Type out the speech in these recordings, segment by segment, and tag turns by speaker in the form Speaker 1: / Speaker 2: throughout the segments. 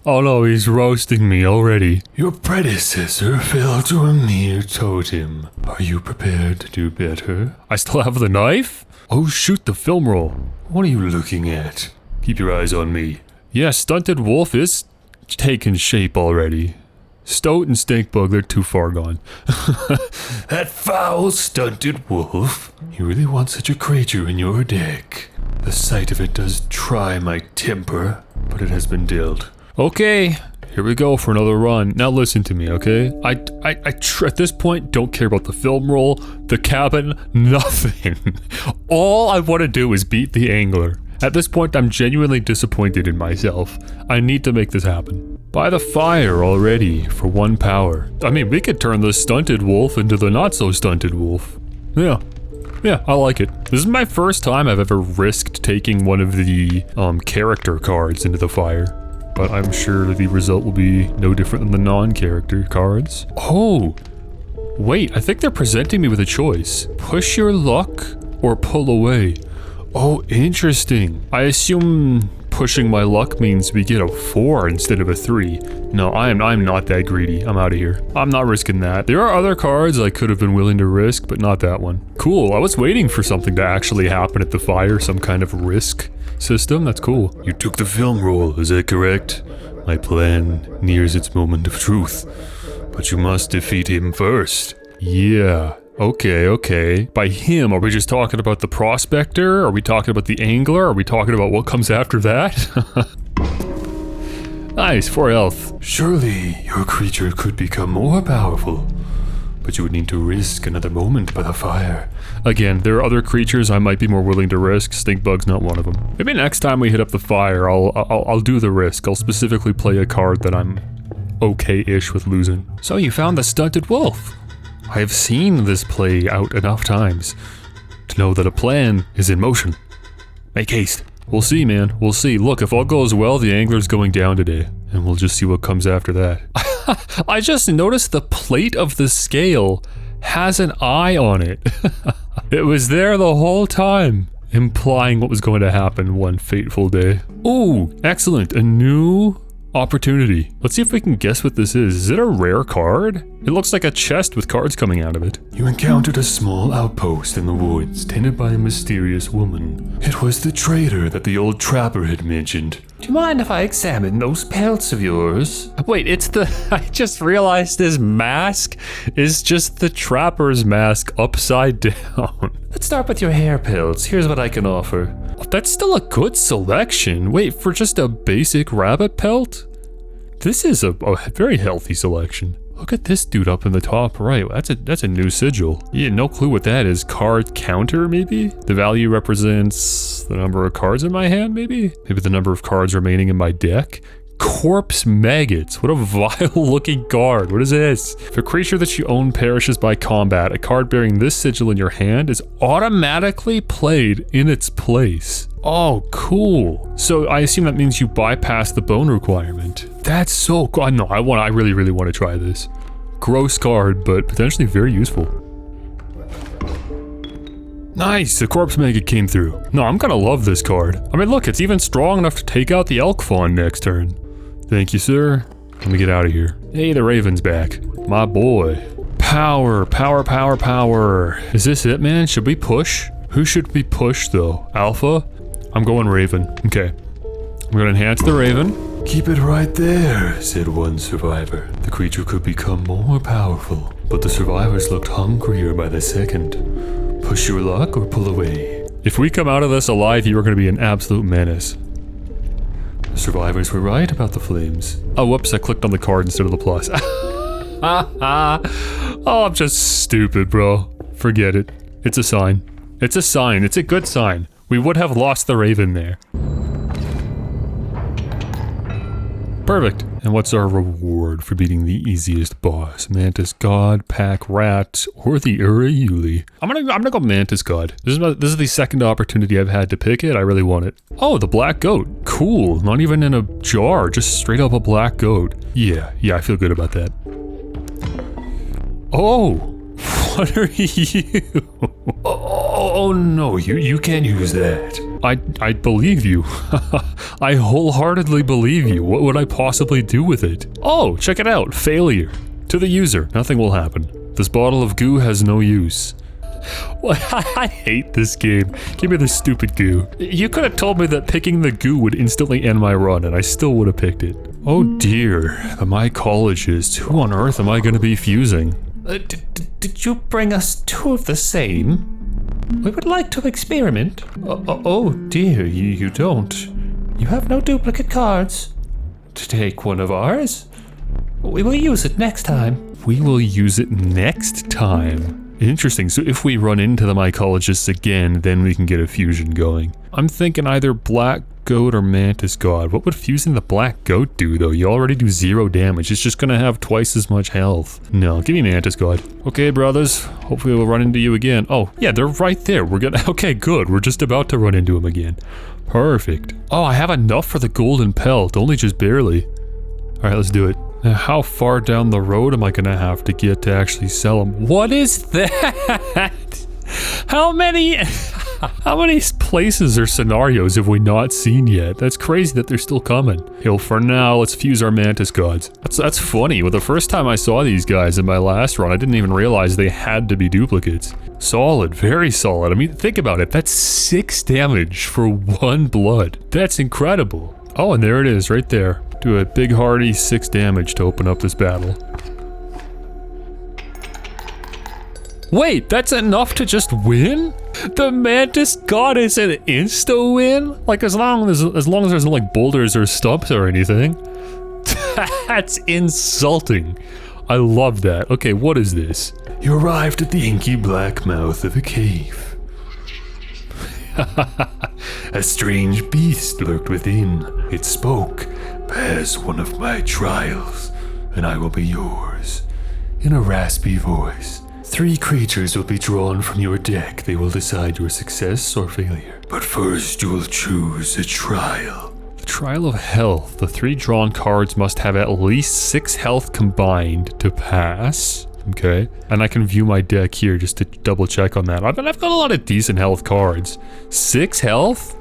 Speaker 1: Oh no, he's roasting me already.
Speaker 2: Your predecessor fell to a mere totem. Are you prepared to do better?
Speaker 1: I still have the knife? Oh shoot, the film roll.
Speaker 2: What are you looking at? Keep your eyes on me.
Speaker 1: Yeah, Stunted Wolf is taking shape already. Stoat and Stinkbug, they're too far gone.
Speaker 2: That foul Stunted Wolf. You really want such a creature in your deck? The sight of it does try my temper, but it has been dealt.
Speaker 1: Okay, here we go for another run. Now listen to me, okay? I at this point don't care about the film roll, the cabin, nothing. All I want to do is beat the angler. At this point, I'm genuinely disappointed in myself. I need to make this happen. By the fire already for 1 power. I mean, we could turn the Stunted Wolf into the not so stunted wolf. Yeah, I like it. This is my first time I've ever risked taking one of the character cards into the fire. But I'm sure the result will be no different than the non-character cards. Oh, wait, I think they're presenting me with a choice. Push your luck or pull away. Oh, interesting. I assume pushing my luck means we get a 4 instead of a 3. No, I'm not that greedy. I'm out of here. I'm not risking that. There are other cards I could have been willing to risk, but not that one. Cool, I was waiting for something to actually happen at the fire, some kind of risk system. That's cool.
Speaker 2: You took the film roll, is that correct? My plan nears its moment of truth, but you must defeat him first.
Speaker 1: Yeah. Okay. By him, are we just talking about the prospector? Are we talking about the angler? Are we talking about what comes after that? Nice, 4 health.
Speaker 2: Surely your creature could become more powerful, but you would need to risk another moment by the fire.
Speaker 1: Again, there are other creatures I might be more willing to risk. Stinkbug's not one of them. Maybe next time we hit up the fire, I'll do the risk. I'll specifically play a card that I'm okay-ish with losing. So you found the Stunted Wolf. I have seen this play out enough times to know that a plan is in motion. Make haste. We'll see, man. We'll see. Look, if all goes well, the angler's going down today, and we'll just see what comes after that. I just noticed the plate of the scale has an eye on it. It was there the whole time, implying what was going to happen one fateful day. Ooh, excellent. A new opportunity. Let's see if we can guess what this is. Is it a rare card? It looks like a chest with cards coming out of it.
Speaker 2: You encountered a small outpost in the woods, tended by a mysterious woman. It was the trader that the old trapper had mentioned. Do you mind if I examine those pelts of yours?
Speaker 1: Wait, it's the... I just realized his mask is just the trapper's mask upside down.
Speaker 2: Let's start with your hair pelts. Here's what I can offer.
Speaker 1: That's still a good selection. Wait, for just a basic rabbit pelt? This is a very healthy selection. Look at this dude up in the top right. That's a new sigil. Yeah, no clue what that is. Card counter, maybe? The value represents the number of cards in my hand, maybe? Maybe the number of cards remaining in my deck? Corpse maggots. What a vile looking card. What is this? If a creature that you own perishes by combat, a card bearing this sigil in your hand is automatically played in its place. Oh, cool. So I assume that means you bypass the bone requirement. That's so cool. No, I really, really want to try this. Gross card, but potentially very useful. Nice, the corpse maggot came through. No, I'm gonna love this card. I mean, look, it's even strong enough to take out the elk fawn next turn. Thank you, sir. Let me get out of here. Hey, the raven's back. My boy. Power. Is this it, man? Should we push? Who should we push, though? Alpha? I'm going raven. Okay. I'm gonna enhance the raven.
Speaker 2: Keep it right there, said one survivor. The creature could become more powerful, but the survivors looked hungrier by the second. Push your luck or pull away.
Speaker 1: If we come out of this alive, you are going to be an absolute menace.
Speaker 2: The survivors were right about the flames.
Speaker 1: Oh, whoops, I clicked on the card instead of the plus. Oh, I'm just stupid, bro. Forget it. It's a sign. It's a sign. It's a good sign. We would have lost the raven there. Perfect. And what's our reward for beating the easiest boss? Mantis God, Pack Rat, or the Uriuli? I'm gonna go Mantis God. This is the second opportunity I've had to pick it. I really want it. Oh, the black goat. Cool. Not even in a jar. Just straight up a black goat. Yeah, I feel good about that. Oh, what are you?
Speaker 2: Oh no, you can't use that.
Speaker 1: I believe you. I wholeheartedly believe you. What would I possibly do with it? Oh, check it out. Failure. To the user, nothing will happen. This bottle of goo has no use. Well, I hate this game. Give me this stupid goo. You could have told me that picking the goo would instantly end my run, and I still would have picked it. Oh dear, the mycologist. Who on earth am I going to be fusing?
Speaker 2: Did you bring us two of the same? We would like to experiment. Oh dear, you don't. You have no duplicate cards. To take one of ours? We will use it next time.
Speaker 1: We will use it next time. Interesting, so if we run into the mycologists again, then we can get a fusion going. I'm thinking either black goat or mantis god. What would fusing the black goat do though? You already do 0 damage. It's just gonna have twice as much health. No, give me mantis god. Okay, brothers. Hopefully we'll run into you again. Oh, yeah, they're right there. We're gonna... Okay, good. We're just about to run into them again. Perfect. Oh, I have enough for the golden pelt. Only just barely. Alright, let's do it. Now, how far down the road am I gonna have to get to actually sell them? What is that? How many places or scenarios have we not seen yet? That's crazy that they're still coming. Well, for now, let's fuse our mantis gods. That's funny. Well, the first time I saw these guys in my last run, I didn't even realize they had to be duplicates. Solid, very solid. I mean, think about it. That's 6 damage for 1 blood. That's incredible. Oh, and there it is, right there. Do a big hearty 6 damage to open up this battle. Wait, that's enough to just win? The mantis god is an insta win? Like as long as there's no like boulders or stumps or anything. That's insulting. I love that. Okay, what is this?
Speaker 2: You arrived at the inky black mouth of a cave. A strange beast lurked within. It spoke, "Pass one of my trials, and I will be yours." In a raspy voice. 3 creatures will be drawn from your deck. They will decide your success or failure. But first you will choose a trial.
Speaker 1: The trial of health. The 3 drawn cards must have at least 6 health combined to pass. Okay. And I can view my deck here just to double check on that. I've got a lot of decent health cards. 6 health?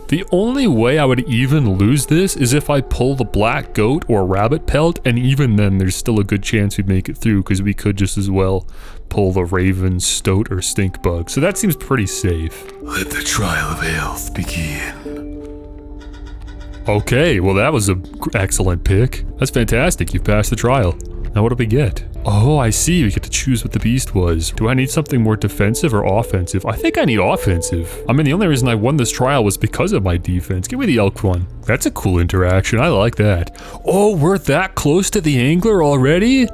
Speaker 1: The only way I would even lose this is if I pull the black goat or rabbit pelt, and even then there's still a good chance we'd make it through because we could just as well pull the raven, stoat, or stink bug. So that seems pretty safe.
Speaker 2: Let the trial of health begin.
Speaker 1: Okay, well that was an excellent pick. That's fantastic, you've passed the trial. Now what do we get? Oh, I see, we get to choose what the beast was. Do I need something more defensive or offensive? I think I need offensive. I mean, the only reason I won this trial was because of my defense. Give me the elk one. That's a cool interaction, I like that. Oh, we're that close to the angler already?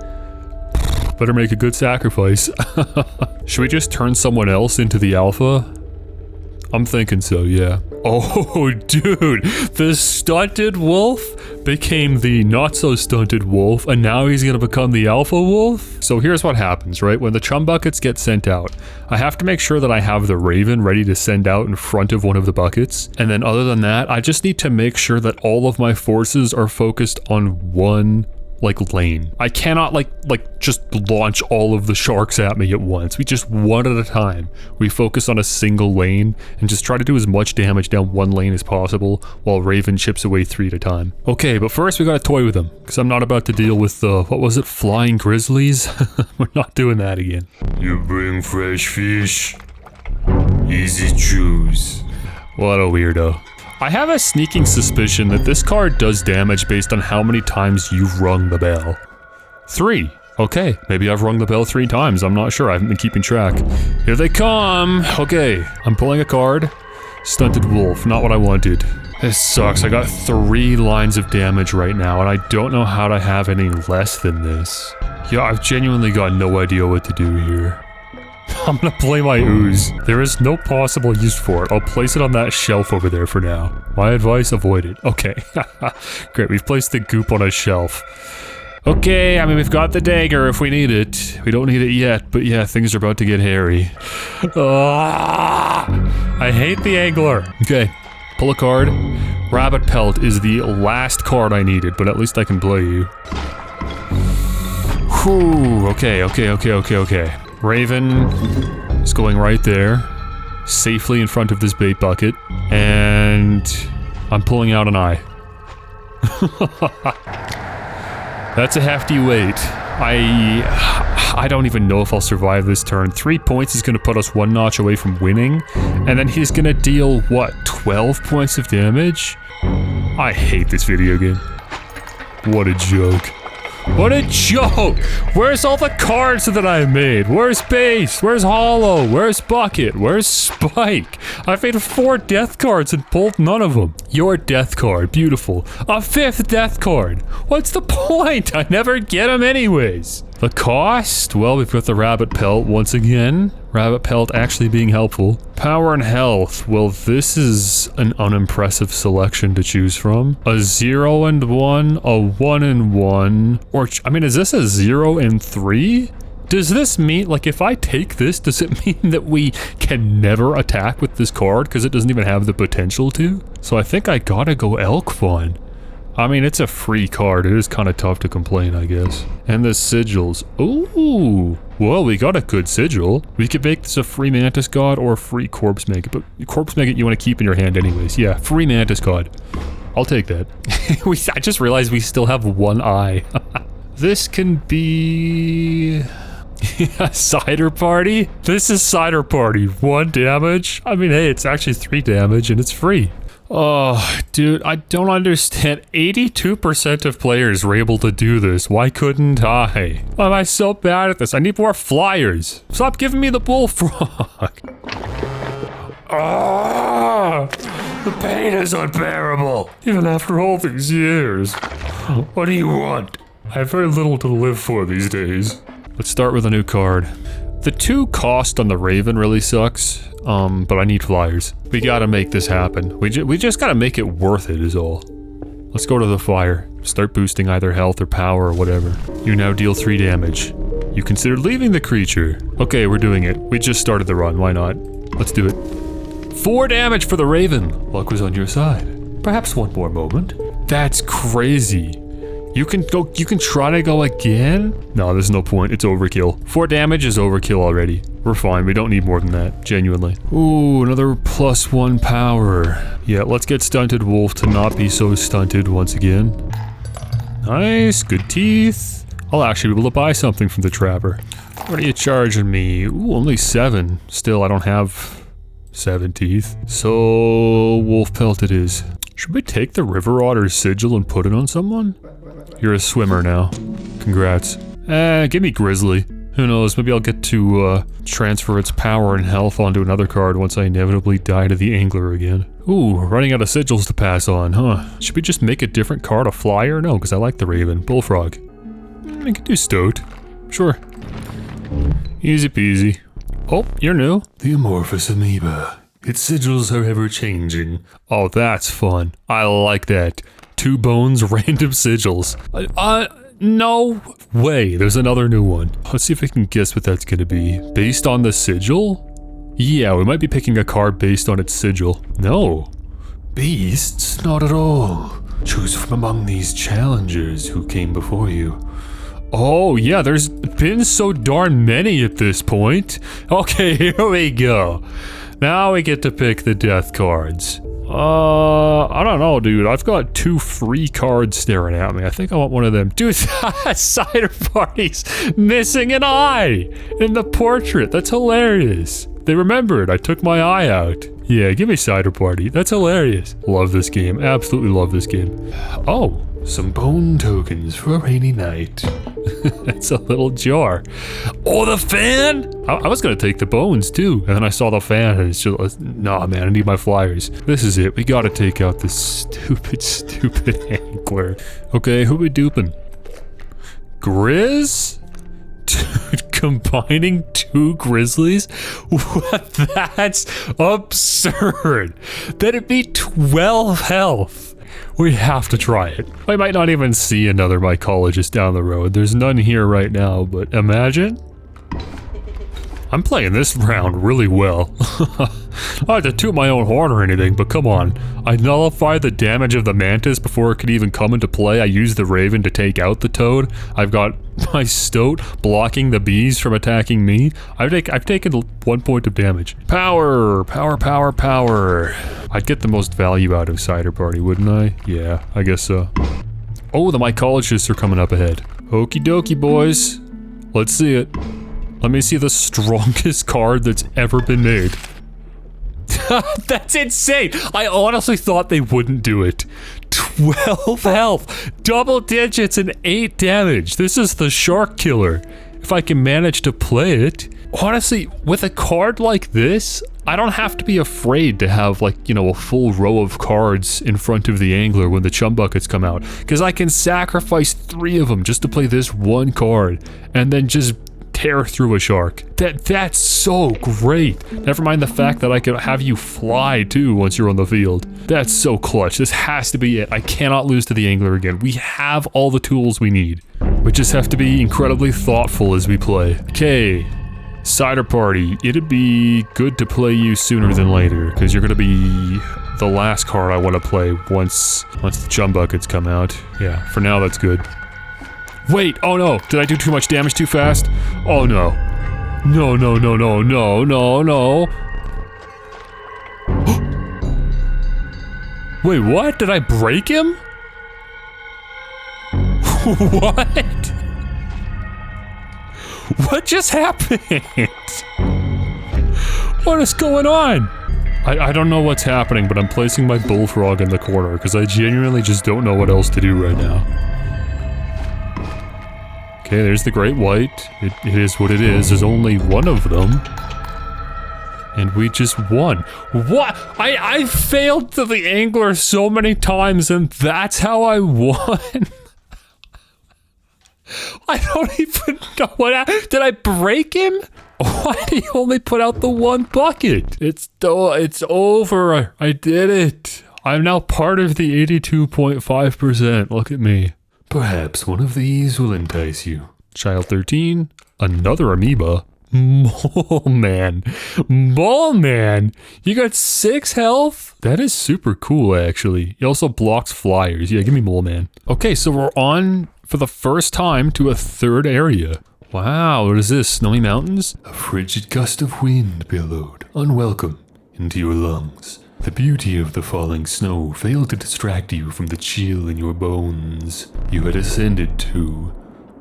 Speaker 1: Better make a good sacrifice. Should we just turn someone else into the alpha? I'm thinking so, yeah. Oh, dude, the stunted wolf became the not-so-stunted wolf, and now he's gonna become the alpha wolf? So here's what happens, right? When the chum buckets get sent out, I have to make sure that I have the raven ready to send out in front of one of the buckets. And then other than that, I just need to make sure that all of my forces are focused on one lane. I cannot just launch all of the sharks at me at once. We just one at a time. We focus on a single lane and just try to do as much damage down one lane as possible while Raven chips away 3 at a time. Okay, but first we gotta toy with them because I'm not about to deal with what was it, flying grizzlies? We're not doing that again.
Speaker 2: You bring fresh fish. Easy choose.
Speaker 1: What a weirdo. I have a sneaking suspicion that this card does damage based on how many times you've rung the bell. 3. Okay, maybe I've rung the bell 3 times, I'm not sure, I haven't been keeping track. Here they come! Okay, I'm pulling a card. Stunted wolf, not what I wanted. This sucks, I got 3 lines of damage right now, and I don't know how to have any less than this. Yeah, I've genuinely got no idea what to do here. I'm gonna play my ooze. There is no possible use for it. I'll place it on that shelf over there for now. My advice, avoid it. Okay. Great, we've placed the goop on a shelf. Okay, I mean, we've got the dagger if we need it. We don't need it yet, but yeah, things are about to get hairy. I hate the angler. Okay, pull a card. Rabbit pelt is the last card I needed, but at least I can play you. Whew, okay. Raven is going right there, safely in front of this bait bucket, And I'm pulling out an eye. That's a hefty weight. I don't even know if I'll survive this turn. 3 points is gonna put us 1 notch away from winning. And then he's gonna deal, what, 12 points of damage? I hate this video game. What a joke. What a joke! Where's all the cards that I made? Where's Base? Where's Hollow? Where's Bucket? Where's Spike? I've made 4 death cards and pulled none of them. Your death card, beautiful. A 5th death card. What's the point? I never get them anyways. The cost? Well, we've got the rabbit pelt once again. Rabbit pelt actually being helpful. Power and health. Well, this is an unimpressive selection to choose from. A 0 and 1, a 1 and 1. Or, I mean, is this a 0 and 3? Does this mean, like, if I take this, does it mean that we can never attack with this card because it doesn't even have the potential to? So I think I gotta go Elk Fawn. I mean, it's a free card. It is kind of tough to complain, I guess. And the sigils. Ooh. Well, we got a good sigil. We could make this a free Mantis God or a free Corpse Maggot. But Corpse Maggot you want to keep in your hand anyways. Yeah, free Mantis God. I'll take that. I just realized we still have 1 eye. This can be... a Cider Party? This is Cider Party. 1 damage? I mean, hey, it's actually 3 damage and it's free. Oh, dude, I don't understand. 82% of players were able to do this. Why couldn't I? Why am I so bad at this? I need more flyers. Stop giving me the bullfrog. Ah, the pain is unbearable. Even after all these years. What do you want? I have very little to live for these days. Let's start with a new card. The 2 cost on the Raven really sucks, but I need flyers. We gotta make this happen. We just gotta make it worth it is all. Let's go to the fire. Start boosting either health or power or whatever. You now deal 3 damage. You consider leaving the creature. Okay, we're doing it. We just started the run, why not? Let's do it. 4 damage for the Raven. Luck was on your side. Perhaps one more moment. That's crazy. You can try to go again? No, there's no point. It's overkill. 4 damage is overkill already. We're fine. We don't need more than that. Genuinely. Ooh, another +1 power. Yeah, let's get Stunted Wolf to not be so stunted once again. Nice. Good teeth. I'll actually be able to buy something from the Trapper. What are you charging me? Ooh, only 7. Still, I don't have 7 teeth. So, Wolf Pelt it is. Should we take the River Otter's sigil and put it on someone? You're a swimmer now. Congrats. Give me Grizzly. Who knows, maybe I'll get to, transfer its power and health onto another card once I inevitably die to the Angler again. Ooh, running out of sigils to pass on, huh? Should we just make a different card a flyer? No, because I like the Raven. Bullfrog. I could do Stoat. Sure. Easy peasy. Oh, you're new.
Speaker 2: The amorphous amoeba. Its sigils are ever changing.
Speaker 1: Oh, that's fun. I like that. 2 bones, random sigils. No way. There's another new one. Let's see if I can guess what that's gonna be. Based on the sigil? Yeah, we might be picking a card based on its sigil. No.
Speaker 2: Beasts? Not at all. Choose from among these challengers who came before you.
Speaker 1: Oh, yeah, there's been so darn many at this point. Okay, here we go. Now we get to pick the death cards. I don't know, dude. I've got 2 free cards staring at me. I think I want one of them. Dude, Cider Party's missing an eye in the portrait. That's hilarious. They remembered. I took my eye out. Yeah, give me Cider Party. That's hilarious. Love this game. Absolutely love this game. Oh.
Speaker 2: Some bone tokens for a rainy night.
Speaker 1: It's a little jar. Oh, the fan? I was gonna take the bones too, and then I saw the fan and it's just, nah man, I need my flyers. This is it, we gotta take out this stupid Angler. Okay, who we duping? Grizz? Dude, combining 2 Grizzlies? What? That's absurd. That'd be 12 health. We have to try it. I might not even see another mycologist down the road. There's none here right now, but imagine. I'm playing this round really well. I had to toot my own horn or anything, but come on. I nullified the damage of the mantis before it could even come into play. I used the raven to take out the toad. I've got my stoat blocking the bees from attacking me. I've taken 1 point of damage. Power, power, power, power. I'd get the most value out of Cider Party, wouldn't I? Yeah, I guess so. Oh, the mycologists are coming up ahead. Okie dokie, boys. Let's see it. Let me see the strongest card that's ever been made. That's insane! I honestly thought they wouldn't do it. 12 health, double digits, and 8 damage. This is the shark killer. If I can manage to play it. Honestly, with a card like this, I don't have to be afraid to have, like, you know, a full row of cards in front of the angler when the chum buckets come out. Because I can sacrifice 3 of them just to play this one card, and then just tear through a shark. That's so great. Never mind the fact that I can have you fly too once you're on the field. That's so clutch. This has to be it. I cannot lose to the angler again. We have all the tools we need. We just have to be incredibly thoughtful as we play. Okay, Cider Party. It'd be good to play you sooner than later because you're gonna be the last card I want to play once the chum buckets come out. Yeah, for now that's good. Wait, oh no, did I do too much damage too fast? Oh no. No, no, no, no, no, no, no. Wait, what? Did I break him? What? What just happened? What is going on? I don't know what's happening, but I'm placing my bullfrog in the corner because I genuinely just don't know what else to do right now. Okay, there's the great white. It is what it is. There's only one of them. And we just won. What? I failed to the angler so many times and that's how I won? I don't even know what did I break him? Why did he only put out the one bucket? It's over. I did it. I'm now part of the 82.5%. Look at me.
Speaker 2: Perhaps one of these will entice you.
Speaker 1: Child 13, another amoeba. Mole man. Mole man! You got 6 health? That is super cool, actually. He also blocks flyers. Yeah, give me Mole man. Okay, so we're on, for the first time, to a 3rd area. Wow, what is this? Snowy mountains?
Speaker 2: A frigid gust of wind billowed, unwelcome, into your lungs. The beauty of the falling snow failed to distract you from the chill in your bones. You had ascended to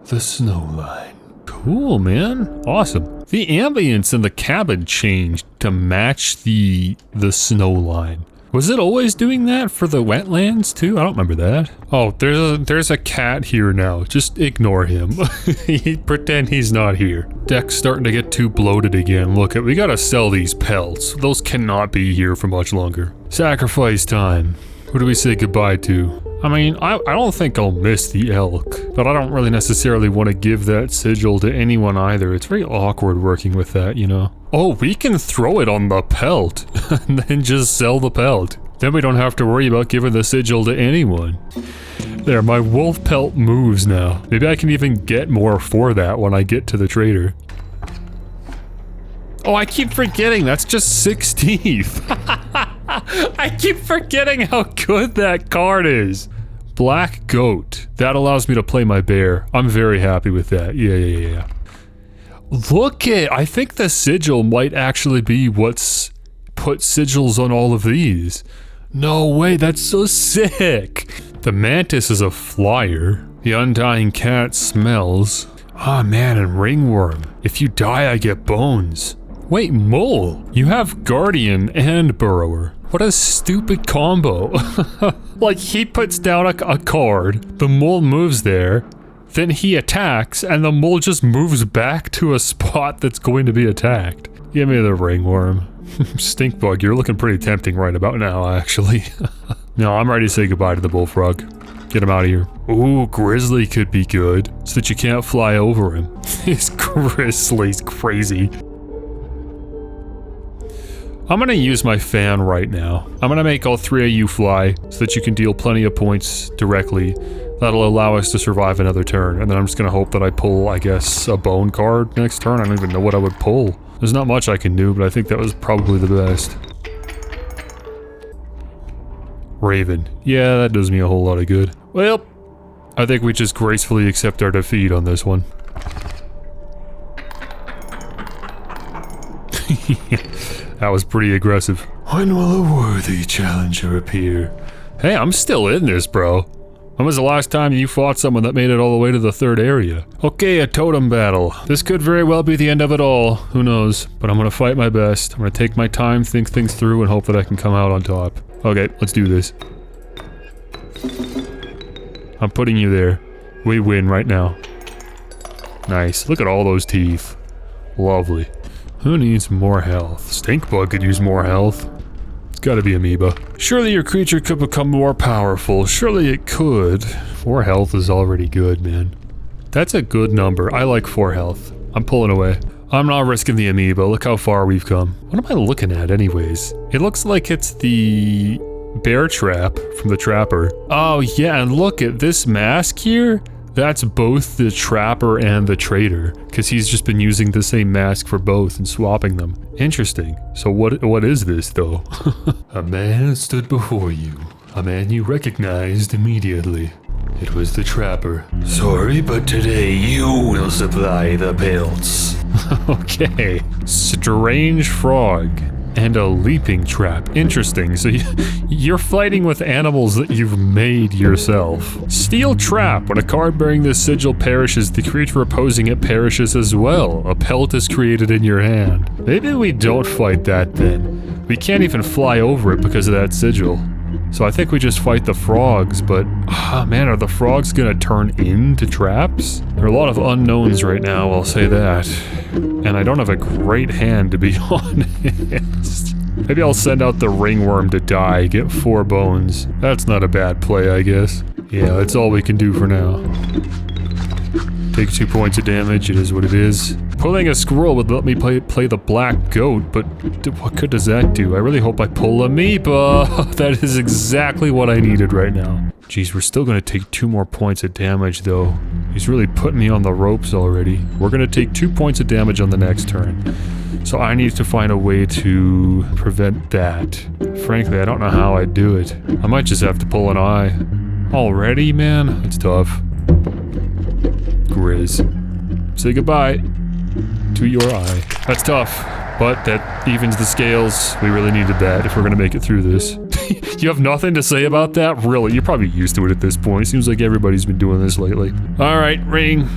Speaker 2: the snow line.
Speaker 1: Cool, man. Awesome. The ambience in the cabin changed to match the snow line. Was it always doing that for the wetlands too? I don't remember that. Oh, there's a cat here now. Just ignore him. Pretend he's not here. Deck's starting to get too bloated again. Look, we gotta sell these pelts. Those cannot be here for much longer. Sacrifice time. Who do we say goodbye to? I mean, I don't think I'll miss the elk, but I don't really necessarily want to give that sigil to anyone either. It's very awkward working with that, you know? Oh, we can throw it on the pelt and then just sell the pelt. Then we don't have to worry about giving the sigil to anyone. There, my wolf pelt moves now. Maybe I can even get more for that when I get to the trader. Oh, I keep forgetting, that's just 16. I keep forgetting how good that card is. Black goat. That allows me to play my bear. I'm very happy with that. Yeah. Look at, I think the sigil might actually be what's put sigils on all of these. No way, that's so sick. The mantis is a flyer. The undying cat smells. Ah, man, and ringworm. If you die, I get bones. Wait, mole. You have guardian and burrower. What a stupid combo. Like, he puts down a card, the mole moves there, then he attacks, and the mole just moves back to a spot that's going to be attacked. Give me the ringworm. Stinkbug, you're looking pretty tempting right about now, actually. No, I'm ready to say goodbye to the bullfrog. Get him out of here. Ooh, grizzly could be good, so that you can't fly over him. This grizzly's crazy. I'm gonna use my fan right now. I'm gonna make all 3 of you fly so that you can deal plenty of points directly. That'll allow us to survive another turn, and then I'm just gonna hope that I pull, I guess, a bone card next turn. I don't even know what I would pull. There's not much I can do, but I think that was probably the best. Raven. Yeah, that does me a whole lot of good. Well, I think we just gracefully accept our defeat on this one. That was pretty aggressive.
Speaker 2: When will a worthy challenger appear?
Speaker 1: Hey, I'm still in this, bro. When was the last time you fought someone that made it all the way to the 3rd area? Okay, a totem battle. This could very well be the end of it all. Who knows? But I'm gonna fight my best. I'm gonna take my time, think things through, and hope that I can come out on top. Okay, let's do this. I'm putting you there. We win right now. Nice. Look at all those teeth. Lovely. Who needs more health? Stinkbug could use more health. It's gotta be amoeba. Surely your creature could become more powerful. Surely it could. 4 health is already good, man. That's a good number. I like 4 health. I'm pulling away. I'm not risking the amoeba. Look how far we've come. What am I looking at anyways? It looks like it's the bear trap from the trapper. Oh yeah, and look at this mask here. That's both the trapper and the trader, because he's just been using the same mask for both and swapping them. Interesting. So what is this, though?
Speaker 2: A man stood before you. A man you recognized immediately. It was the trapper. Sorry, but today you will supply the pelts.
Speaker 1: Okay. Strange frog. And a leaping trap. Interesting. So you're fighting with animals that you've made yourself. Steel trap. When a card bearing this sigil perishes, the creature opposing it perishes as well. A pelt is created in your hand. Maybe we don't fight that then. We can't even fly over it because of that sigil. So I think we just fight the frogs, but man, are the frogs gonna turn into traps? There are a lot of unknowns right now, I'll say that. And I don't have a great hand, to be honest. Maybe I'll send out the ringworm to die, get 4 bones. That's not a bad play, I guess. Yeah, that's all we can do for now. Take 2 points of damage, it is what it is. Pulling a squirrel would let me play the black goat, but what good does that do? I really hope I pull amoeba. That is exactly what I needed right now. Jeez, we're still gonna take 2 more points of damage though. He's really putting me on the ropes already. We're gonna take 2 points of damage on the next turn. So I need to find a way to prevent that. Frankly, I don't know how I'd do it. I might just have to pull an eye. Already, man? It's tough. Grizz. Say goodbye to your eye. That's tough, but that evens the scales. We really needed that if we're gonna make it through this. You have nothing to say about that? Really? You're probably used to it at this point. Seems like everybody's been doing this lately. Alright, ring.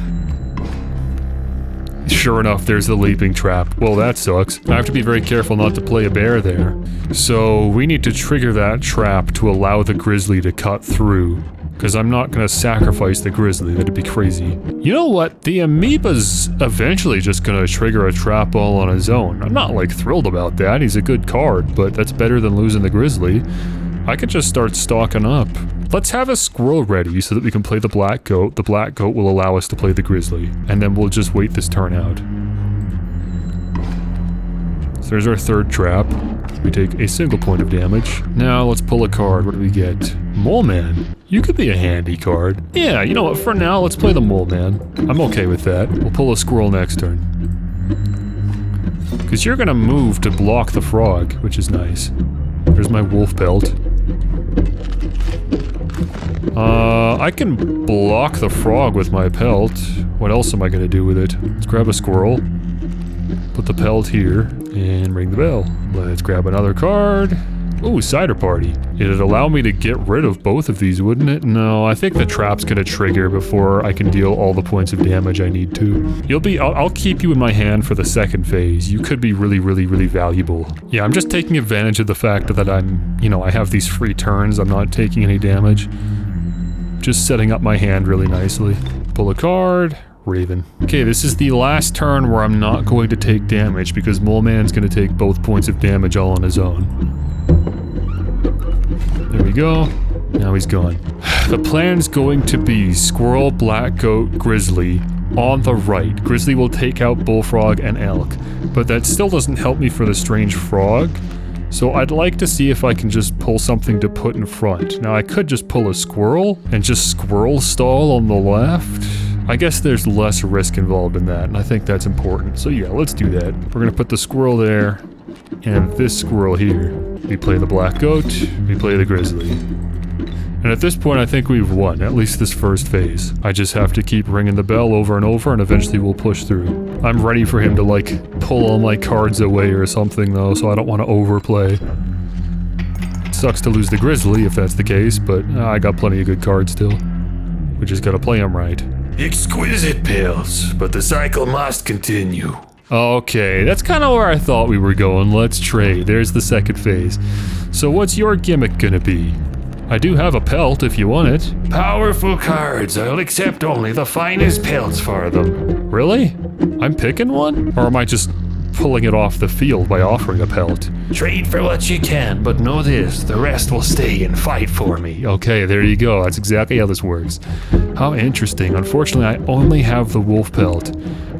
Speaker 1: Sure enough, there's the leaping trap. Well, that sucks. I have to be very careful not to play a bear there. So we need to trigger that trap to allow the grizzly to cut through. Because I'm not gonna sacrifice the grizzly, that'd be crazy. You know what? The amoeba's eventually just gonna trigger a trap all on his own. I'm not like thrilled about that, he's a good card, but that's better than losing the grizzly. I could just start stocking up. Let's have a squirrel ready so that we can play the black goat. The black goat will allow us to play the grizzly. And then we'll just wait this turn out. So there's our 3rd trap. We take a single point of damage. Now let's pull a card. What do we get? Mole Man. You could be a handy card. Yeah, you know what? For now, let's play the Mole Man. I'm okay with that. We'll pull a squirrel next turn. Because you're gonna move to block the frog, which is nice. There's my wolf belt. I can block the frog with my pelt. What else am I gonna do with it? Let's grab a squirrel. Put the pelt here, and ring the bell. Let's grab another card. Ooh, cider party. It'd allow me to get rid of both of these, wouldn't it? No, I think the trap's gonna trigger before I can deal all the points of damage I need to. I'll keep you in my hand for the 2nd phase. You could be really, really, really valuable. Yeah, I'm just taking advantage of the fact that I have these free turns. I'm not taking any damage. Just setting up my hand really nicely. Pull a card. Raven. Okay, this is the last turn where I'm not going to take damage because Mole Man's gonna take both points of damage all on his own. There we go. Now he's gone. The plan's going to be squirrel, black goat, grizzly on the right. Grizzly will take out bullfrog and elk, but that still doesn't help me for the strange frog. So I'd like to see if I can just pull something to put in front. Now I could just pull a squirrel and just squirrel stall on the left. I guess there's less risk involved in that, and I think that's important. So yeah, let's do that. We're gonna put the squirrel there, and this squirrel here. We play the black goat, we play the grizzly. And at this point, I think we've won, at least this first phase. I just have to keep ringing the bell over and over, and eventually we'll push through. I'm ready for him to, like, pull all my cards away or something, though, so I don't want to overplay. It sucks to lose the grizzly, if that's the case, but I got plenty of good cards still. We just gotta play them right.
Speaker 2: Exquisite pills, but the cycle must continue.
Speaker 1: Okay, that's kind of where I thought we were going. Let's trade. There's the second phase. So what's your gimmick gonna be? I do have a pelt if you want it.
Speaker 2: Powerful cards. I'll accept only the finest pelts for them.
Speaker 1: Really? I'm picking one? Or am I just pulling it off the field by offering a pelt?
Speaker 2: Trade for what you can, but know this, the rest will stay and fight for me.
Speaker 1: Okay, there you go. That's exactly how this works. How interesting. Unfortunately, I only have the wolf pelt.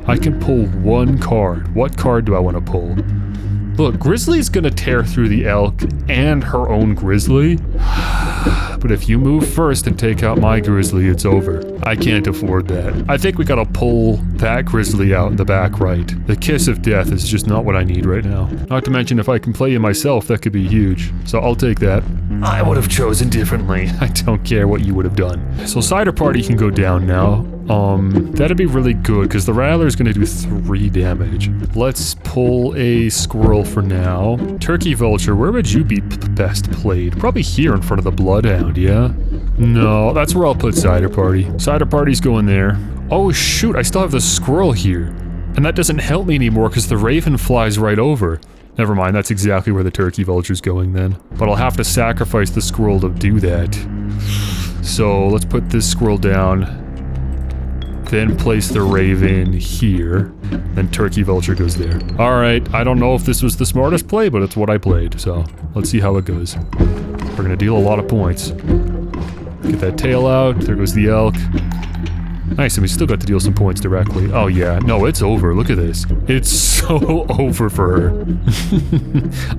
Speaker 1: I can pull one card. What card do I want to pull? Look, Grizzly's gonna tear through the elk and her own grizzly. But if you move first and take out my grizzly, it's over. I can't afford that. I think we gotta pull that grizzly out in the back right. The kiss of death is just not what I need right now. Not to mention, if I can play you myself, that could be huge. So I'll take that.
Speaker 2: I would have chosen differently.
Speaker 1: I don't care what you would have done. So Cider Party can go down now. That'd be really good, because the Rattler's gonna do 3 damage. Let's pull a squirrel for now. Turkey Vulture, where would you be best played? Probably here in front of the Bloodhound, yeah? No, that's where I'll put Cider Party. Cider Party's going there. Oh shoot, I still have the squirrel here. And that doesn't help me anymore, because the Raven flies right over. Never mind, that's exactly where the Turkey Vulture's going then. But I'll have to sacrifice the squirrel to do that. So let's put this squirrel down. Then place the Raven here. Then Turkey Vulture goes there. Alright, I don't know if this was the smartest play, but it's what I played, so let's see how it goes. We're gonna deal a lot of points. Get that tail out, there goes the elk. Nice, and we still got to deal some points directly. Oh yeah, no, it's over, look at this. It's so over for her.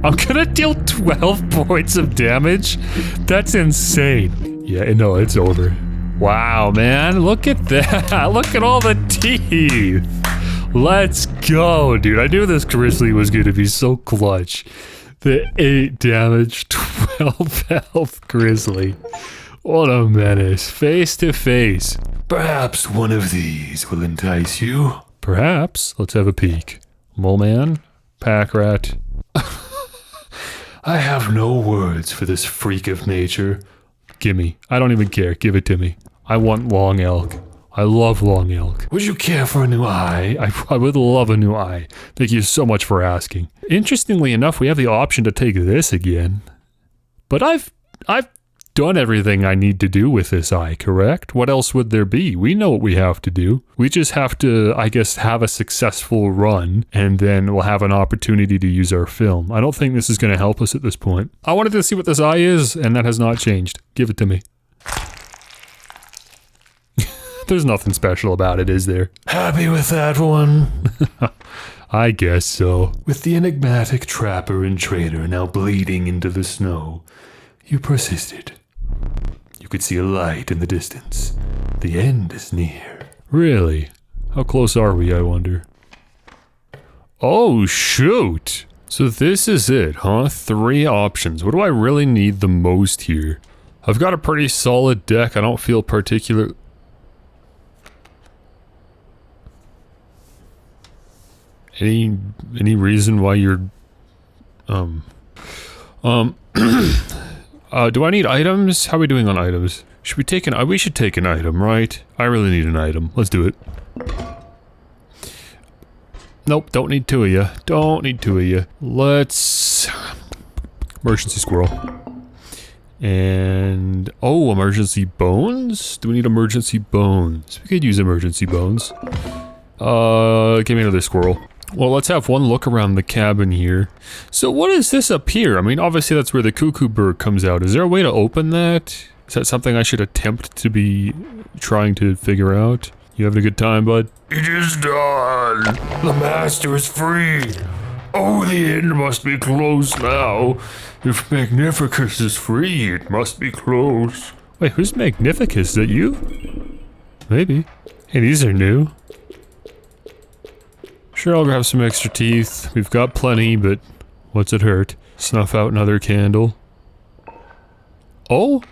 Speaker 1: I'm gonna deal 12 points of damage? That's insane. Yeah, no, it's over. Wow, man, look at that. Look at all the teeth. Let's go, dude. I knew this grizzly was going to be so clutch. The 8 damage, 12 health grizzly. What a menace. Face to face.
Speaker 2: Perhaps one of these will entice you.
Speaker 1: Perhaps. Let's have a peek. Mole man, pack rat.
Speaker 2: I have no words for this freak of nature.
Speaker 1: Gimme. I don't even care. Give it to me. I want long elk. I love long elk.
Speaker 2: Would you care for a new eye?
Speaker 1: I would love a new eye. Thank you so much for asking. Interestingly enough, we have the option to take this again. But I've done everything I need to do with this eye, correct? What else would there be? We know what we have to do. We just have to, I guess, have a successful run, and then we'll have an opportunity to use our film. I don't think this is going to help us at this point. I wanted to see what this eye is, and that has not changed. Give it to me. There's nothing special about it, is there?
Speaker 2: Happy with that one?
Speaker 1: I guess so.
Speaker 2: With the enigmatic trapper and trader now bleeding into the snow, you persisted. You could see a light in the distance. The end is near.
Speaker 1: Really? How close are we, I wonder? Oh, shoot! So this is it, huh? 3 options. What do I really need the most here? I've got a pretty solid deck. I don't feel particular... Any reason why you're... do I need items? How are we doing on items? Should we take we should take an item, right? I really need an item. Let's do it. Nope, don't need 2 of you. Don't need 2 of you. Let's... Emergency squirrel. And... Oh, emergency bones? Do we need emergency bones? We could use emergency bones. Give me another squirrel. Well, let's have one look around the cabin here. So what is this up here? I mean, obviously that's where the cuckoo bird comes out. Is there a way to open that? Is that something I should attempt to be trying to figure out? You having a good time, bud?
Speaker 2: It is done. The master is free. Oh, the inn must be closed now. If Magnificus is free, it must be closed.
Speaker 1: Wait, who's Magnificus? Is that you? Maybe. Hey, these are new. Sure, I'll grab some extra teeth. We've got plenty, but what's it hurt? Snuff out another candle. Oh?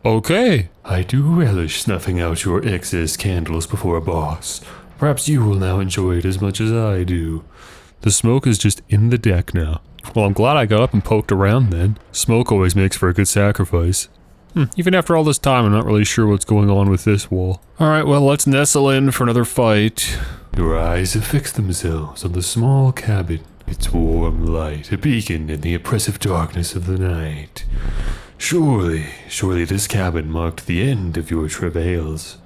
Speaker 1: Okay.
Speaker 2: I do relish snuffing out your excess candles before a boss. Perhaps you will now enjoy it as much as I do.
Speaker 1: The smoke is just in the deck now. Well, I'm glad I got up and poked around then. Smoke always makes for a good sacrifice. Even after all this time, I'm not really sure what's going on with this wall. Alright, well, let's nestle in for another fight.
Speaker 2: Your eyes have fixed themselves on the small cabin. Its warm light, a beacon in the oppressive darkness of the night. Surely this cabin marked the end of your travails.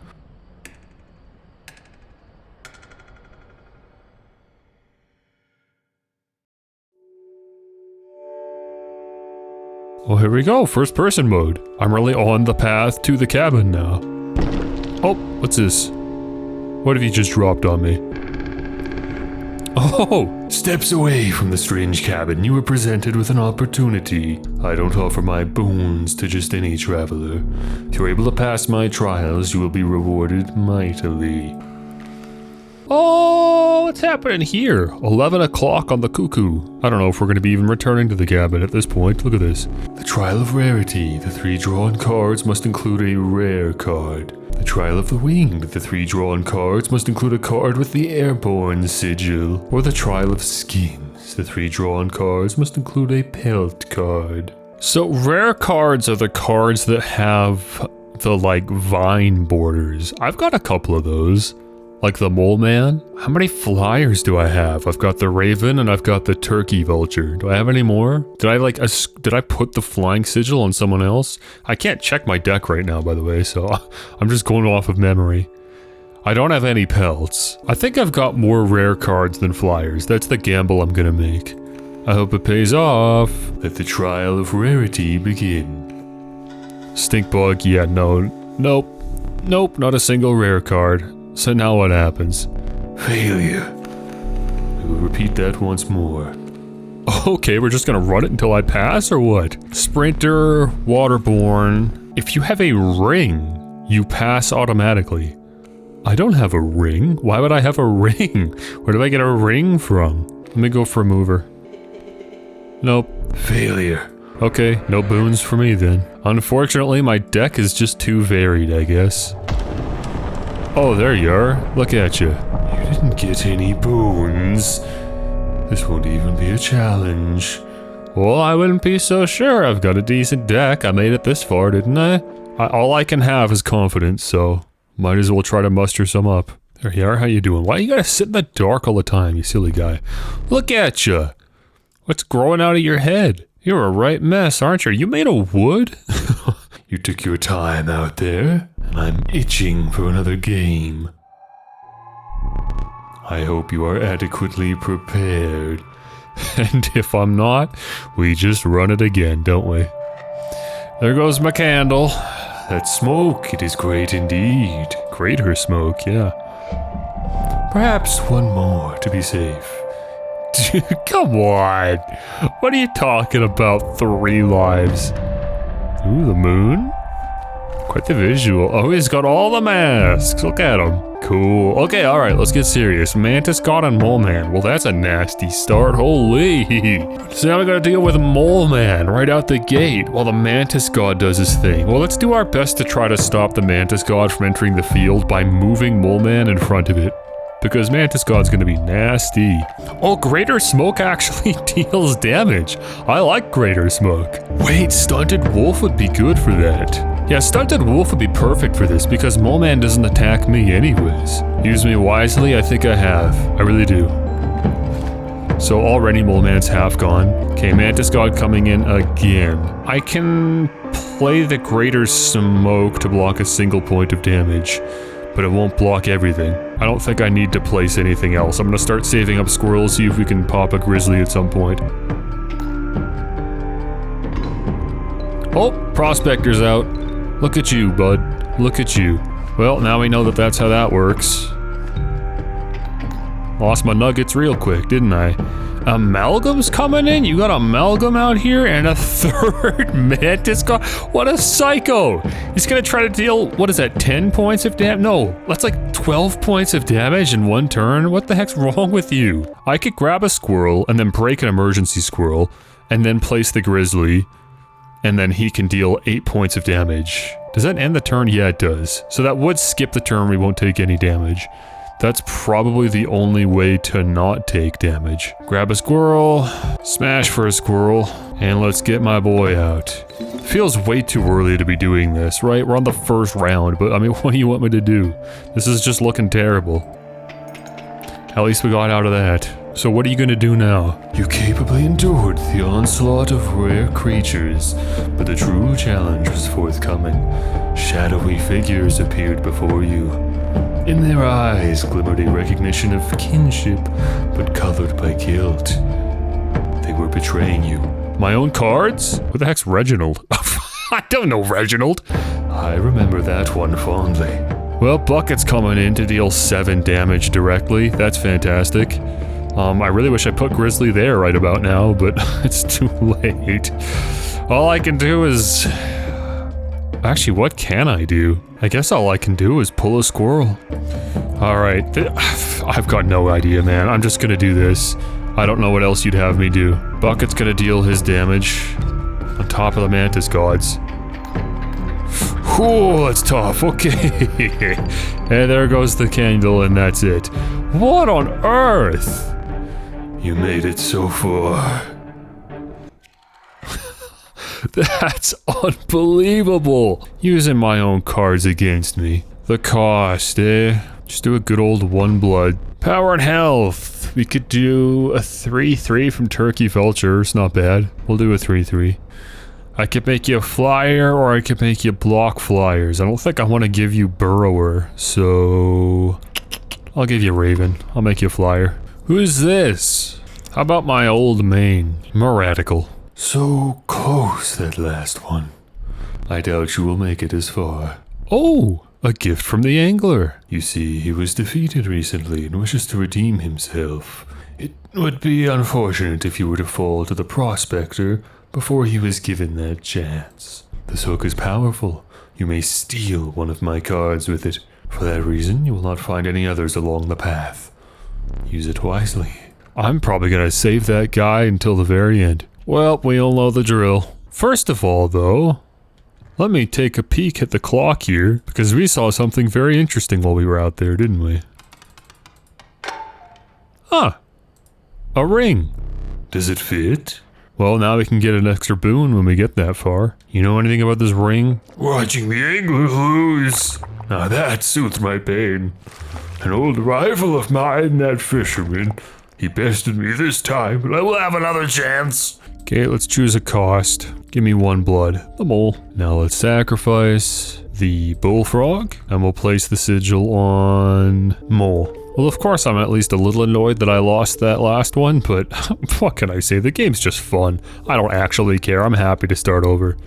Speaker 1: Well, here we go, first person mode. I'm really on the path to the cabin now. Oh, what's this? What have you just dropped on me? Oh!
Speaker 2: Steps away from the strange cabin, you were presented with an opportunity. I don't offer my boons to just any traveler. If you're able to pass my trials, you will be rewarded mightily.
Speaker 1: Oh, what's happening here? 11 o'clock on the cuckoo. I don't know if we're going to be even returning to the cabin at this point. Look at this.
Speaker 2: The Trial of Rarity. The 3 drawn cards must include a rare card. The Trial of the Winged. The 3 drawn cards must include a card with the Airborne sigil. Or the Trial of Skins. The 3 drawn cards must include a pelt card.
Speaker 1: So rare cards are the cards that have the like vine borders. I've got a couple of those. Like the mole man? How many flyers do I have? I've got the raven and I've got the turkey vulture. Do I have any more? Did I put the flying sigil on someone else? I can't check my deck right now, by the way, so I'm just going off of memory. I don't have any pelts. I think I've got more rare cards than flyers. That's the gamble I'm gonna make. I hope it pays off.
Speaker 2: Let the Trial of Rarity begin.
Speaker 1: Stink bug, yeah, nope, not a single rare card. So now what happens?
Speaker 2: Failure. I will repeat that once more.
Speaker 1: Okay, we're just gonna run it until I pass, or what? Sprinter, waterborne. If you have a ring, you pass automatically. I don't have a ring. Why would I have a ring? Where did I get a ring from? Let me go for a mover. Nope.
Speaker 2: Failure.
Speaker 1: Okay, no boons for me then. Unfortunately, my deck is just too varied, I guess. Oh, there you are. Look at you.
Speaker 2: You didn't get any boons. This won't even be a challenge.
Speaker 1: Well, I wouldn't be so sure. I've got a decent deck. I made it this far, didn't I? All I can have is confidence, so might as well try to muster some up. There you are. How you doing? Why you gotta sit in the dark all the time, you silly guy? Look at you. What's growing out of your head? You're a right mess, aren't you? You made of wood?
Speaker 2: You took your time out there, and I'm itching for another game. I hope you are adequately prepared.
Speaker 1: And if I'm not, we just run it again, don't we? There goes my candle.
Speaker 2: That smoke, it is great indeed.
Speaker 1: Greater smoke, yeah.
Speaker 2: Perhaps one more to be safe.
Speaker 1: Come on. What are you talking about? 3 lives. Ooh, the moon? Quite the visual. Oh, he's got all the masks. Look at him. Cool. Okay, alright, let's get serious. Mantis God and Mole Man. Well, that's a nasty start. Holy. So now we gotta deal with Mole Man right out the gate while the Mantis God does his thing. Well, let's do our best to try to stop the Mantis God from entering the field by moving Mole Man in front of it. Because Mantis God's gonna be nasty. Oh, Greater Smoke actually deals damage. I like Greater Smoke. Wait, Stunted Wolf would be good for that. Yeah, Stunted Wolf would be perfect for this because Mole Man doesn't attack me anyways. Use me wisely, I think I have. I really do. So already Mole Man's half gone. Okay, Mantis God coming in again. I can play the Greater Smoke to block a single point of damage, but it won't block everything. I don't think I need to place anything else. I'm gonna start saving up squirrels, see if we can pop a grizzly at some point. Oh, Prospector's out. Look at you, bud. Look at you. Well, now we know that that's how that works. Lost my nuggets real quick, didn't I? Amalgam's coming in? You got Amalgam out here and a third Mantis guard? What a psycho! He's gonna try to deal, what is that, 10 points of damage? No, that's like 12 points of damage in one turn? What the heck's wrong with you? I could grab a squirrel and then break an emergency squirrel and then place the grizzly and then he can deal 8 points of damage. Does that end the turn? Yeah, it does. So that would skip the turn, we won't take any damage. That's probably the only way to not take damage. Grab a squirrel, smash for a squirrel, and let's get my boy out. Feels way too early to be doing this, right? We're on the first round, but I mean, what do you want me to do? This is just looking terrible. At least we got out of that. So what are you gonna do now?
Speaker 2: You capably endured the onslaught of rare creatures, but the true challenge was forthcoming. Shadowy figures appeared before you. In their eyes glimmered a recognition of kinship, but colored by guilt. They were betraying you.
Speaker 1: My own cards? Who the heck's Reginald? I don't know Reginald.
Speaker 2: I remember that one fondly.
Speaker 1: Well, Bucket's coming in to deal 7 damage directly. That's fantastic. I really wish I put Grizzly there right about now, but it's too late. All I can do is... Actually, what can I do? I guess all I can do is pull a squirrel. Alright, I've got no idea, man. I'm just gonna do this. I don't know what else you'd have me do. Bucket's gonna deal his damage on top of the Mantis gods. Whew, that's tough. Okay. And there goes the candle, and that's it. What on earth?
Speaker 2: You made it so far.
Speaker 1: That's unbelievable. Using my own cards against me. The cost, eh? Just do a good old 1 blood. Power and health. We could do a 3-3 from Turkey Vulture. It's not bad. We'll do a 3-3. I could make you a flyer, or I could make you block flyers. I don't think I want to give you burrower, so... I'll give you Raven. I'll make you a flyer. Who's this? How about my old main? Moradical.
Speaker 2: So close, that last one. I doubt you will make it as far.
Speaker 1: Oh, a gift from the angler.
Speaker 2: You see, he was defeated recently and wishes to redeem himself. It would be unfortunate if you were to fall to the prospector before he was given that chance. This hook is powerful. You may steal one of my cards with it. For that reason, you will not find any others along the path. Use it wisely.
Speaker 1: I'm probably gonna save that guy until the very end. Well, we all know the drill. First of all, though, let me take a peek at the clock here, because we saw something very interesting while we were out there, didn't we? Ah, a ring.
Speaker 2: Does it fit?
Speaker 1: Well, now we can get an extra boon when we get that far. You know anything about this ring?
Speaker 2: Watching the angler lose. Now that soothes my pain. An old rival of mine, that fisherman. He bested me this time, but I will have another chance.
Speaker 1: Okay, let's choose a cost. Give me 1 blood. The mole. Now let's sacrifice the bullfrog, and we'll place the sigil on mole. Well, of course I'm at least a little annoyed that I lost that last one, but what can I say? The game's just fun. I don't actually care. I'm happy to start over.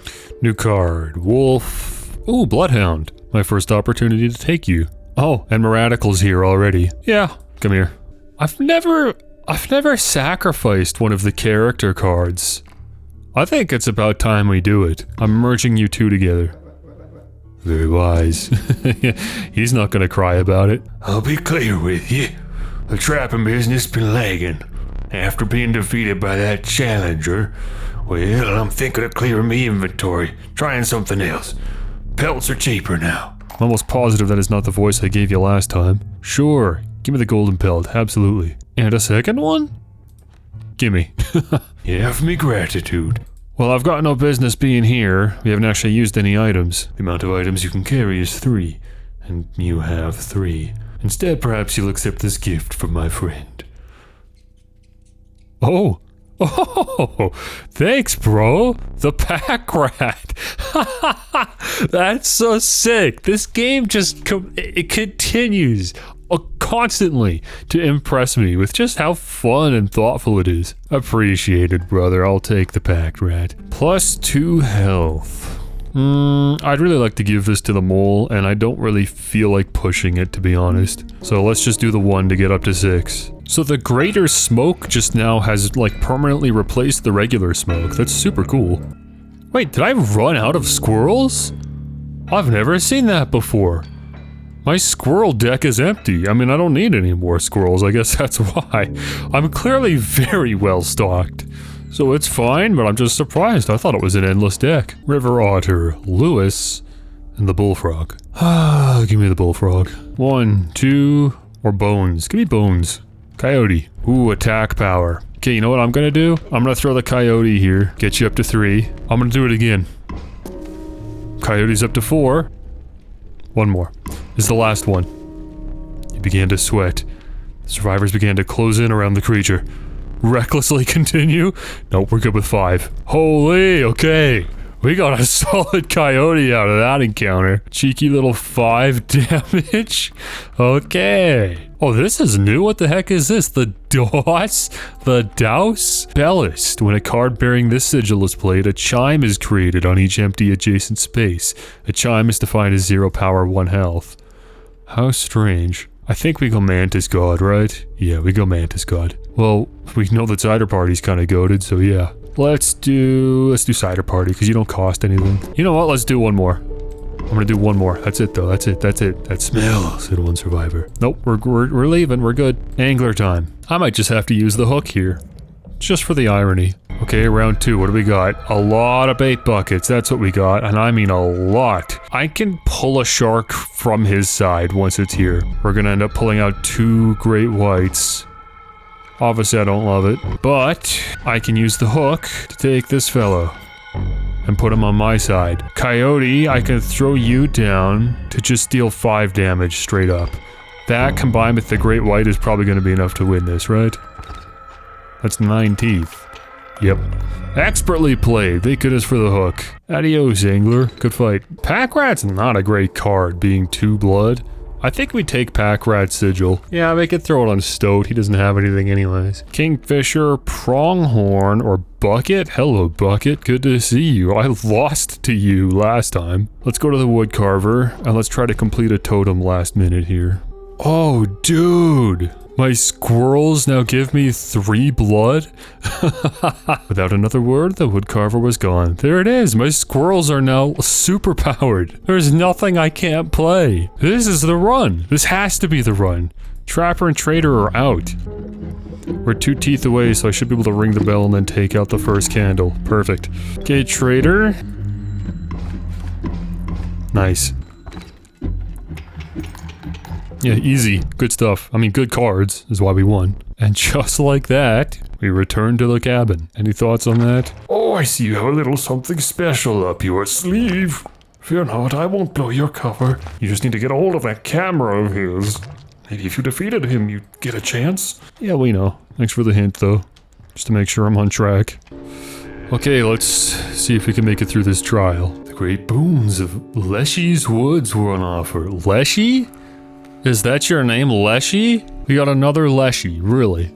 Speaker 1: New card. Wolf. Ooh, Bloodhound. My first opportunity to take you. Oh, and Moradical's here already. Yeah, come here. I've never sacrificed one of the character cards. I think it's about time we do it. I'm merging you two together. Very wise. He's not gonna cry about it.
Speaker 2: I'll be clear with you. The trapping business been lagging. After being defeated by that challenger, well, I'm thinking of clearing me inventory, trying something else. Pelts are cheaper now.
Speaker 1: I'm almost positive that is not the voice I gave you last time. Sure, give me the golden pelt, absolutely. And a second one? Gimme.
Speaker 2: You have me gratitude.
Speaker 1: Well, I've got no business being here. We haven't actually used any items.
Speaker 2: The amount of items you can carry is 3, and you have 3. Instead, perhaps you'll accept this gift from my friend.
Speaker 1: Oh. Oh, thanks, bro. The pack rat. That's so sick. This game just it continues constantly to impress me with just how fun and thoughtful it is. Appreciated, brother. I'll take the pack rat. +2 health. I'd really like to give this to the mole, and I don't really feel like pushing it, to be honest. So let's just do the 1 to get up to 6. So the greater smoke just now has like permanently replaced the regular smoke. That's super cool. Wait, did I run out of squirrels? I've never seen that before. My squirrel deck is empty. I mean, I don't need any more squirrels. I guess that's why. I'm clearly very well stocked. So it's fine, but I'm just surprised. I thought it was an endless deck. River Otter, Lewis, and the Bullfrog. Ah, give me the Bullfrog. 1, 2, or Bones. Give me Bones. Coyote. Ooh, attack power. Okay, you know what I'm gonna do? I'm gonna throw the Coyote here. Get you up to 3. I'm gonna do it again. Coyote's up to 4. One more. This is the last one. He began to sweat. The survivors began to close in around the creature. Recklessly continue? Nope, we're good with 5. Holy, okay. We got a solid coyote out of that encounter. Cheeky little 5 damage. Okay. Oh, this is new? What the heck is this? The DOS? The Douse? Bellist. When a card bearing this sigil is played, a chime is created on each empty adjacent space. A chime is defined as 0 power, 1 health. How strange. I think we go Mantis God, right? Yeah, we go Mantis God. Well, we know that Cider Party's kind of goated, so yeah. Let's do Cider Party, because you don't cost anything. You know what? Let's do one more. I'm gonna do one more. That's it, though. That's it. That smells, said one survivor. Nope, we're leaving. We're good. Angler time. I might just have to use the hook here. Just for the irony. Okay, round 2. What do we got? A lot of bait buckets. That's what we got, and I mean a lot. I can pull a shark from his side once it's here. We're gonna end up pulling out 2 great whites. Obviously, I don't love it, but I can use the hook to take this fellow and put him on my side. Coyote, I can throw you down to just deal 5 damage straight up. That combined with the great white is probably going to be enough to win this, right? That's 9 teeth. Yep. Expertly played. Thank goodness for the hook. Adios, angler. Good fight. Pack Rat's not a great card, being 2 blood. I think we take Pack Rat Sigil. Yeah, we could throw it on Stoat. He doesn't have anything anyways. Kingfisher, Pronghorn, or Bucket? Hello, Bucket. Good to see you. I lost to you last time. Let's go to the Woodcarver, and let's try to complete a totem last minute here. Oh, dude. My squirrels now give me 3 blood? Without another word, the Woodcarver was gone. There it is. My squirrels are now super powered. There's nothing I can't play. This is the run. This has to be the run. Trapper and Trader are out. We're 2 teeth away, so I should be able to ring the bell and then take out the first candle. Perfect. Okay, Trader. Nice. Yeah, easy. Good stuff. I mean, good cards is why we won. And just like that, we return to the cabin. Any thoughts on that?
Speaker 2: Oh, I see you have a little something special up your sleeve. Fear not, I won't blow your cover. You just need to get a hold of that camera of his. Maybe if you defeated him, you'd get a chance.
Speaker 1: Yeah, we know. Thanks for the hint, though. Just to make sure I'm on track. Okay, let's see if we can make it through this trial.
Speaker 2: The great boons of Leshy's Woods were on offer.
Speaker 1: Leshy? Is that your name, Leshy? We got another Leshy, really?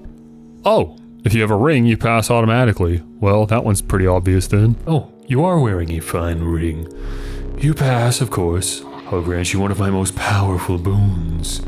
Speaker 1: Oh, if you have a ring, you pass automatically. Well, that one's pretty obvious then.
Speaker 2: Oh, you are wearing a fine ring. You pass, of course. I'll grant you one of my most powerful boons.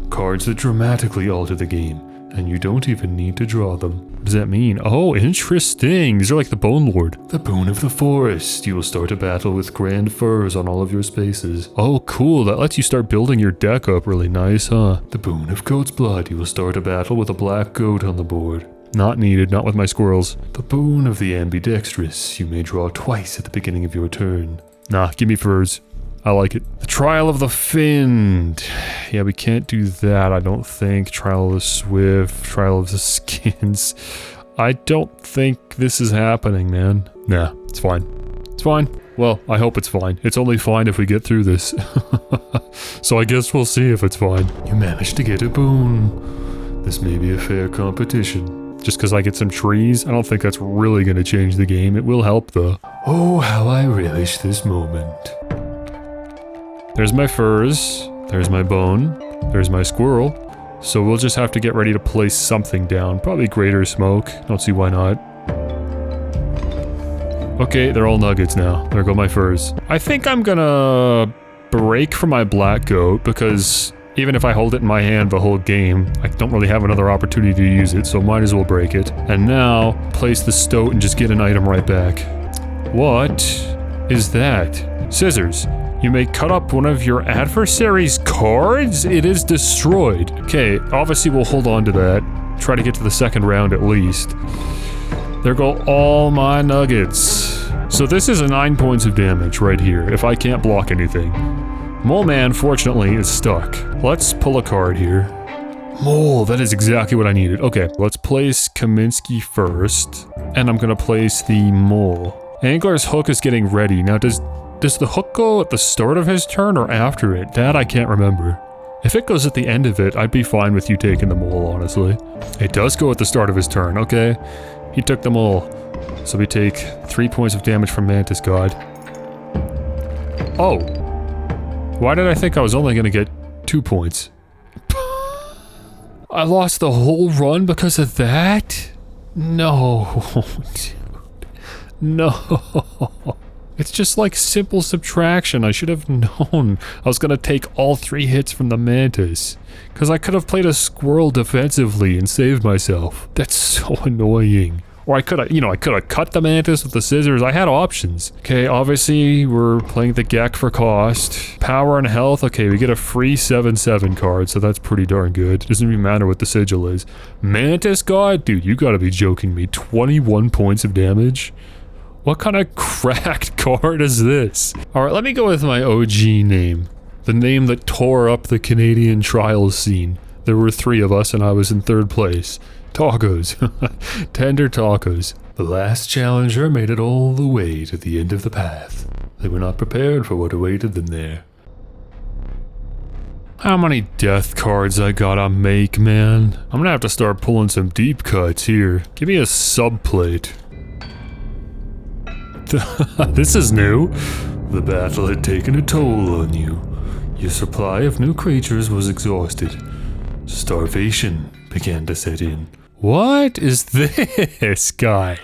Speaker 2: Cards that dramatically alter the game, and you don't even need to draw them.
Speaker 1: What does that mean? Oh, interesting. These are like the Bone Lord.
Speaker 2: The Boon of the Forest. You will start a battle with grand furs on all of your spaces.
Speaker 1: Oh, cool. That lets you start building your deck up really nice, huh?
Speaker 2: The Boon of Goat's Blood. You will start a battle with a black goat on the board.
Speaker 1: Not needed, not with my squirrels.
Speaker 2: The Boon of the Ambidextrous. You may draw twice at the beginning of your turn.
Speaker 1: Nah, give me furs. I like it. The Trial of the Finned. Yeah, we can't do that, I don't think. Trial of the Swift, Trial of the Skins. I don't think this is happening, man. Nah, it's fine. It's fine. Well, I hope it's fine. It's only fine if we get through this. So I guess we'll see if it's fine.
Speaker 2: You managed to get a boon. This may be a fair competition.
Speaker 1: Just because I get some trees, I don't think that's really going to change the game. It will help, though.
Speaker 2: Oh, how I relish this moment.
Speaker 1: There's my furs, there's my bone, there's my squirrel. So we'll just have to get ready to place something down. Probably greater smoke. Don't see why not. Okay, they're all nuggets now. There go my furs. I think I'm gonna break for my black goat because Even if I hold it in my hand the whole game, I don't really have another opportunity to use it, so might as well break it. And now, place the stoat and just get an item right back. What is that? Scissors. You may cut up one of your adversary's cards? It is destroyed. Okay, obviously we'll hold on to that. Try to get to the second round at least. There go all my nuggets. So this is a 9 points of damage right here, if I can't block anything. Mole Man, fortunately, is stuck. Let's pull a card here. Mole, that is exactly what I needed. Okay, let's place Kaminsky first. And I'm gonna place the mole. Angler's hook is getting ready. Now, does the hook go at the start of his turn or after it? That I can't remember. If it goes at the end of it, I'd be fine with you taking the mole, honestly. It does go at the start of his turn, okay. He took the mole. So we take 3 points of damage from Mantis God. Oh. Why did I think I was only gonna get 2 points? I lost the whole run because of that? No. Dude. No. It's just like simple subtraction. I should have known I was gonna take all 3 hits from the Mantis. Cause I could have played a squirrel defensively and saved myself. That's so annoying. Or I could have cut the Mantis with the scissors. I had options. Okay, obviously we're playing the Gek for cost. Power and health, okay, we get a free 7/7 card, so that's pretty darn good. Doesn't even matter what the sigil is. Mantis God? Dude, you gotta be joking me. 21 points of damage? What kind of cracked card is this? Alright, let me go with my OG name. The name that tore up the Canadian trials scene. There were 3 of us and I was in 3rd place. Tacos. Tender tacos.
Speaker 2: The last challenger made it all the way to the end of the path. They were not prepared for what awaited them there.
Speaker 1: How many death cards I gotta make, man? I'm gonna have to start pulling some deep cuts here. Give me a subplate. This is new.
Speaker 2: The battle had taken a toll on you. Your supply of new creatures was exhausted. Starvation began to set in.
Speaker 1: What is this guy?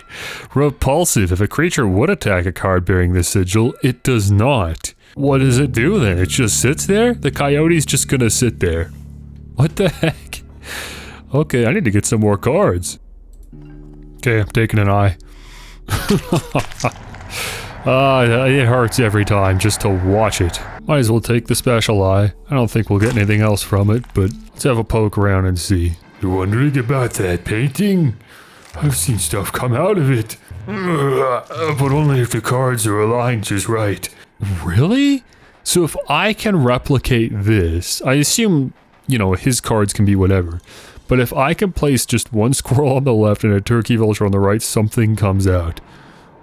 Speaker 1: Repulsive. If a creature would attack a card bearing this sigil, it does not. What does it do then? It just sits there? The coyote's just gonna sit there. What the heck? Okay, I need to get some more cards. Okay, I'm taking an eye. It hurts every time just to watch it. Might as well take the special eye. I don't think we'll get anything else from it, but let's have a poke around and see.
Speaker 2: You're wondering about that painting? I've seen stuff come out of it. But only if the cards are aligned just right.
Speaker 1: Really? So if I can replicate this, I assume, you know, his cards can be whatever. But if I can place just one squirrel on the left and a turkey vulture on the right, something comes out.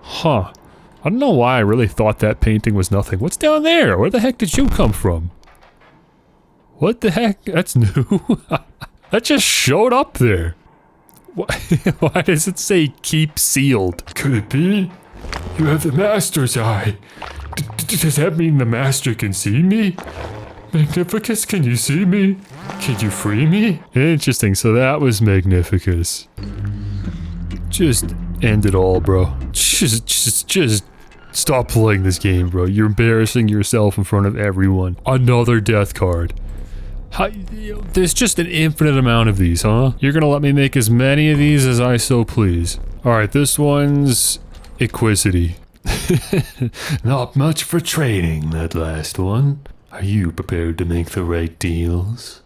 Speaker 1: Huh. I don't know why I really thought that painting was nothing. What's down there? Where the heck did you come from? What the heck? That's new. That just showed up there. Why does it say keep sealed?
Speaker 2: Could it be? You have the Master's eye. Does that mean the Master can see me? Magnificus, can you see me? Can you free me?
Speaker 1: Interesting, so that was Magnificus. Just end it all, bro. Just stop playing this game, bro. You're embarrassing yourself in front of everyone. Another death card. There's just an infinite amount of these, huh? You're gonna let me make as many of these as I so please. Alright, this one's Equicity.
Speaker 2: Not much for trading, that last one. Are you prepared to make the right deals?